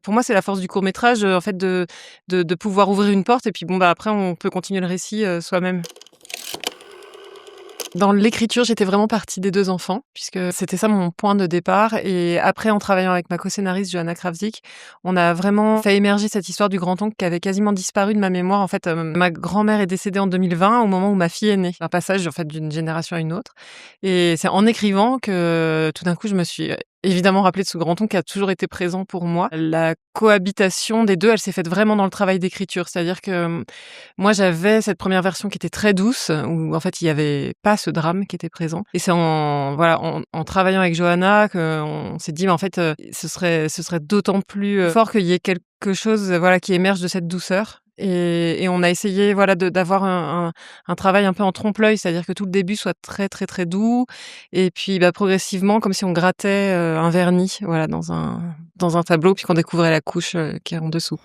pour moi, c'est la force du court-métrage, en fait, de pouvoir ouvrir une porte et puis bon, bah, après on peut continuer le récit, soi-même. Dans l'écriture, j'étais vraiment partie des 2 enfants, puisque c'était ça mon point de départ et après en travaillant avec ma co-scénariste Johanna Krawczyk, on a vraiment fait émerger cette histoire du grand-oncle qui avait quasiment disparu de ma mémoire. En fait, ma grand-mère est décédée en 2020 au moment où ma fille est née. Un passage, en fait, d'une génération à une autre et c'est en écrivant que, tout d'un coup, je me suis, évidemment rappelée de ce grand-oncle qui a toujours été présent pour moi. La cohabitation des 2, elle s'est faite vraiment dans le travail d'écriture. C'est-à-dire que, moi, j'avais cette première version qui était très douce, où en fait, il y avait pas ce drame qui était présent et c'est en travaillant avec Johanna qu'on s'est dit: «Mais en fait, ce serait d'autant plus, fort qu'il y ait quelque chose, voilà, qui émerge de cette douceur» et on a essayé, voilà, d'avoir un travail un peu en trompe-l'œil. C'est-à-dire que tout le début soit très, très, très doux et puis, bah, progressivement, comme si on grattait, un vernis, voilà, dans un tableau puis qu'on découvrait la couche, qui est en dessous.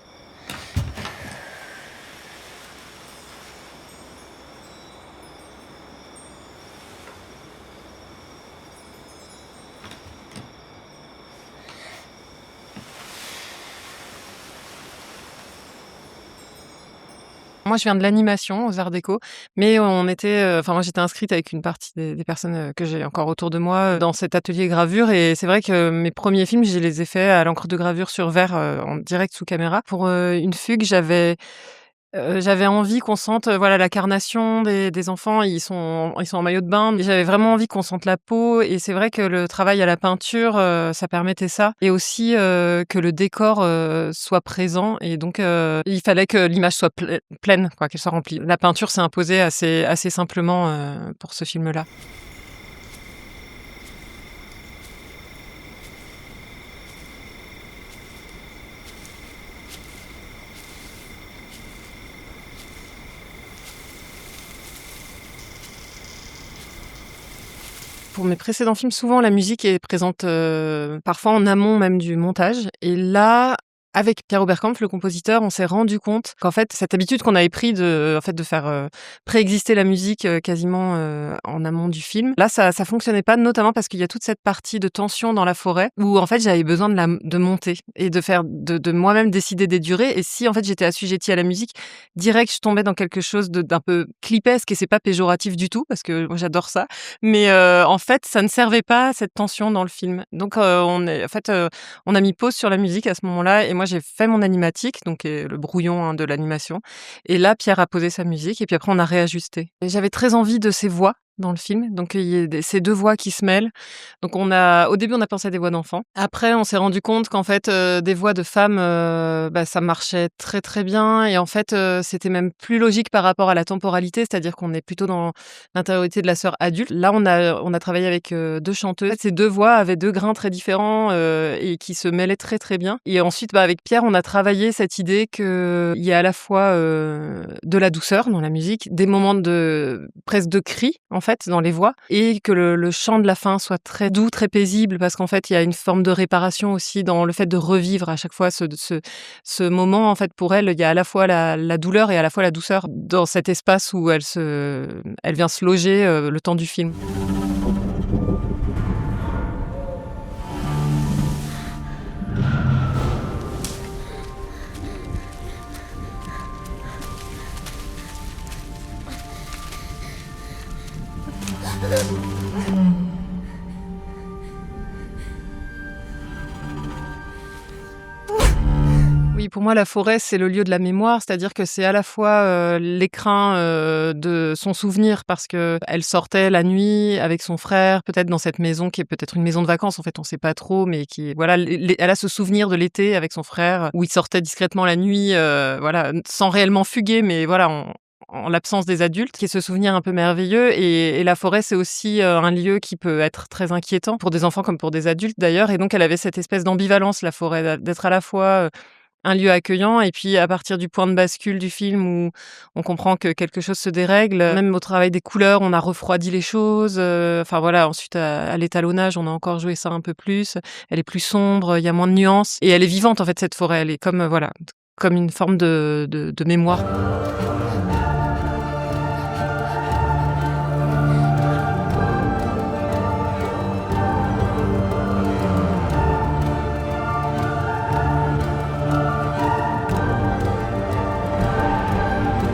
Moi, je viens de l'animation aux arts déco, mais on était, enfin moi j'étais inscrite avec une partie des personnes, que j'ai encore autour de moi, dans cet atelier gravure et c'est vrai que mes premiers films, je les ai faits à l'encre de gravure sur verre, en direct sous caméra. Pour, une fugue, j'avais envie qu'on sente, voilà, la carnation des enfants. Ils sont en maillot de bain et j'avais vraiment envie qu'on sente la peau et c'est vrai que le travail à la peinture, ça permettait ça et aussi, que le décor, soit présent et donc il fallait que l'image soit pleine, quoi, qu'elle soit remplie. La peinture s'est imposée assez simplement, pour ce film-là. Pour mes précédents films, souvent la musique est présente, parfois en amont même du montage et là, avec Pierre Oberkampf, le compositeur, on s'est rendu compte qu'en fait, cette habitude qu'on avait pris de faire, préexister la musique, quasiment, en amont du film, là, ça fonctionnait pas, notamment parce qu'il y a toute cette partie de tension dans la forêt où, en fait, j'avais besoin de monter et de moi-même décider des durées et si, en fait, j'étais assujettie à la musique, direct, je tombais dans quelque chose d'un peu clipesque et c'est pas péjoratif du tout parce que moi, j'adore ça. Mais en fait, ça ne servait pas cette tension dans le film. Donc on a mis pause sur la musique à ce moment-là et moi j'ai fait mon animatique, donc le brouillon, hein, de l'animation et là Pierre a posé sa musique et puis après on a réajusté. Et j'avais très envie de ces voix dans le film, donc il y ait ces 2 voix qui se mêlent. Donc au début on a pensé à des voix d'enfants. Après on s'est rendu compte qu'en fait, des voix de femmes, bah, ça marchait très, très bien et en fait, c'était même plus logique par rapport à la temporalité, c'est-à-dire qu'on est plutôt dans l'intériorité de la sœur adulte. Là, on a travaillé avec, 2 chanteuses. En fait, ces 2 voix avaient 2 grains très différents, et qui se mêlaient très, très bien et ensuite, bah, avec Pierre, on a travaillé cette idée qu'il y a à la fois, de la douceur dans la musique, des moments presque de cri, en fait, dans les voix et que le chant de la fin soit très doux, très paisible parce qu'en fait, il y a une forme de réparation aussi dans le fait de revivre à chaque fois ce moment. En fait, pour elle, il y a à la fois la douleur et à la fois la douceur dans cet espace où elle vient se loger, le temps du film. Oui, pour moi, la forêt, c'est le lieu de la mémoire, c'est-à-dire que c'est à la fois, l'écrin, de son souvenir parce qu'elle sortait la nuit avec son frère, peut-être dans cette maison qui est peut-être une maison de vacances, en fait, on sait pas trop, mais qui voilà, elle a ce souvenir de l'été avec son frère, où il sortait discrètement la nuit, voilà, sans réellement fuguer, mais voilà, en l'absence des adultes, qui est ce souvenir un peu merveilleux et la forêt, c'est aussi, un lieu qui peut être très inquiétant pour des enfants comme pour des adultes d'ailleurs et donc elle avait cette espèce d'ambivalence, la forêt, d'être à la fois, un lieu accueillant et puis à partir du point de bascule du film où on comprend que quelque chose se dérègle, même au travail des couleurs, on a refroidi les choses, enfin voilà, ensuite à l'étalonnage, on a encore joué ça un peu plus. Elle est plus sombre, il y a moins de nuances et elle est vivante en fait cette forêt, elle est comme, voilà, comme une forme de mémoire.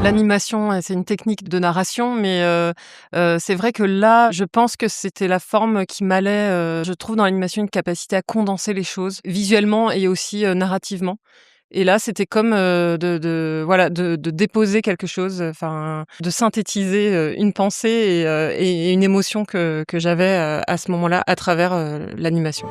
L'animation, c'est une technique de narration, mais c'est vrai que là, je pense que c'était la forme qui m'allait, je trouve dans l'animation une capacité à condenser les choses visuellement et aussi, narrativement. Et là, c'était comme, voilà, de déposer quelque chose, enfin, de synthétiser, une pensée et une émotion que j'avais, à ce moment-là à travers, l'animation.